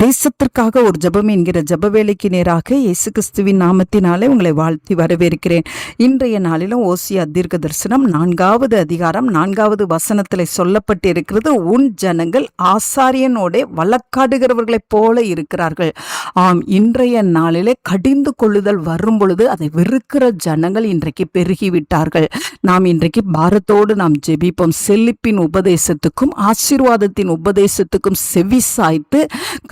தேசத்திற்காக ஒரு ஜெபம் என்கிற ஜெப வேலைக்கு நேராக இயேசு கிறிஸ்துவின் நாமத்தினாலே உங்களை வாழ்த்தி வரவேற்கிறேன். இன்றைய நாளிலும் ஓசியா தீர்க்க தரிசனம் 4வது அதிகாரம் 4வது வசனத்தில் சொல்லப்பட்டிருக்கிறது, உன் ஜனங்கள் ஆசாரியனோட வழக்காடுகிறவர்களைப் போல இருக்கிறார்கள். ஆம், இன்றைய நாளிலே கடிந்து கொள்ளுதல் வரும் பொழுது அதை வெறுக்கிற ஜனங்கள் இன்றைக்கு பெருகிவிட்டார்கள். நாம் இன்றைக்கு பாரத்தோடு நாம் ஜெபிப்போம். செழிப்பின் உபதேசத்துக்கும் ஆசீர்வாதத்தின் உபதேசத்துக்கும் செவி சாய்த்து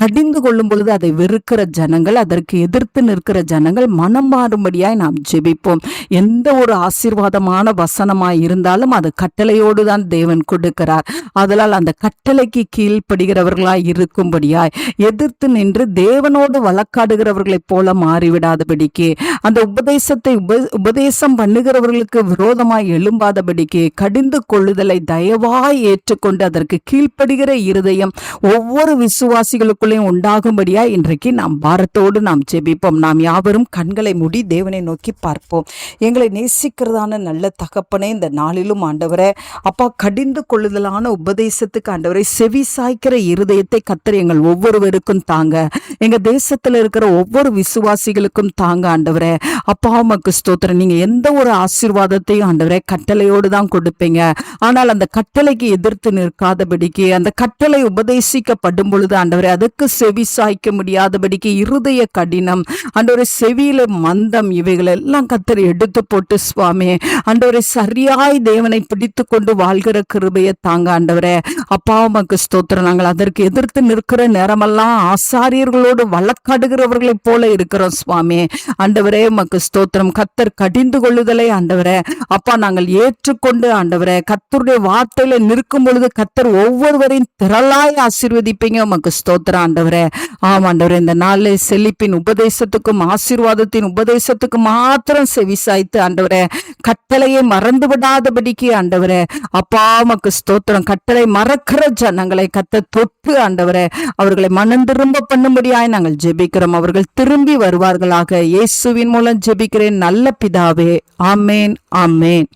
கடிந்து கொள்ளும் பொழுது அதை வெறுக்கிற ஜனங்கள், அதற்கு எதிர்த்து நிற்கிற ஜனங்கள் மனம் மாறும்படியாய் நாம் ஜெபிப்போம். எந்த ஒரு ஆசீர்வாதமான வசனமாய் இருந்தாலும் அது கட்டளையோடு தான் தேவன் கொடுக்கிறார். அதனால் அந்த கட்டளைக்கு கீழ்ப்படுகிறவர்களாய் இருக்கும்படியாய் எதிர்த்து நின்று தேவனோடு வழக்காடுகிறவர்களைப் போல மாறிவிடாதபடிக்கு, அந்த உபதேசத்தை உபதேசம் பண்ணுகிறவர்களுக்கு விரோதமாய் எழும்பாதபடிக்கு கடிந்து கொள்ளுதலை தயவாய் ஏற்றுக்கொண்டு அதற்கு கீழ்ப்படுகிற இருதயம் ஒவ்வொரு விசுவாசிகளுக்குள்ளே உண்டாகும்படியா இன்றைக்கு நாம் பாரத்தோடு நாம் ஜெபிப்போம். நாம் யாவரும் கண்களை மூடி தேவனை நோக்கி பார்ப்போம். எங்களை நேசிக்கிறதான நல்ல தகப்பனே, இந்த நாளிலும் ஆண்டவரே அப்பா, கடிந்து கொள்ளுதலான உபதேசத்துக்கு ஆண்டவரை செவி சாய்க்கிற இருதயத்தை கர்த்தர் எங்கள் ஒவ்வொருவருக்கும் தாங்க. எங்க தேசத்துல இருக்கிற ஒவ்வொரு விசுவாசிகளுக்கும் தாங்க ஆண்டவரே. அப்பா உமக்கு ஸ்தோத்திரம். நீங்க எந்த ஒரு ஆசீர்வாதத்தையும் ஆண்டவரே கட்டளையோடு தான் கொடுப்பீங்க. ஆனால் அந்த கட்டளைக்கு எதிர்த்து நிற்காதபடிக்கு, அந்த கட்டளை உபதேசிக்கப்படும் பொழுது ஆண்டவரே அதுக்கு செவி சாய்க்க முடியாதபடிக்கு இருதய கடினம், ஆண்டவரே செவியில மந்தம், இவைகள் எல்லாம் கர்த்தர் எடுத்து போட்டு சுவாமி ஆண்டவரே சரியாய் தேவனை பிடித்து கொண்டு வாழ்கிற கிருபையை தாங்க ஆண்டவரே. அப்பா உமக்கு ஸ்தோத்திரம். நாங்கள் அதற்கு எதிர்த்து நிற்கிற நேரமெல்லாம் ஆசாரியர்களோடு வழக்காடுகிறவர்களைப் போல இருக்கிறோம் சுவாமி. ஆண்டவரே உமக்கு ஸ்தோத்திரம். கர்த்தர் கடிந்து கொள்ளுதலை ஆண்டவரே அப்பா நாங்கள் ஏற்றுக்கொண்டு ஆண்டவரே கர்த்தருடைய வார்த்தையில நிற்கும் பொழுது கர்த்தர் ஒவ்வொருவரையும் திரளாய் ஆசீர்வதிப்பீங்க. உமக்கு ஸ்தோத்திரம் ஆண்டவரே. ஆமாண்டவரே, இந்த நாளில் செழிப்பின் உபதேசத்துக்கும் ஆசீர்வாதத்தின் உபதேசத்துக்கும் மாத்திரம் செவி சாய்த்து ஆண்டவரே கட்டளையை மறந்து விடாதபடிக்கு ஆண்டவரே அப்பா உமக்கு ஸ்தோத்திரம். கட்டளை மறக்கிற ஜனங்களை கர்த்தர் தொட்டு ஆண்டவரே அவர்களை மனம் திரும்ப பண்ணும்படியாய் நாங்கள் ஜெபிக்கிறோம். அவர்கள் திரும்பி வருவார்களாக. இயேசுவின் மூலம் ஜெபிக்கிறேன் நல்ல பிதாவே. ஆமேன், ஆமேன்.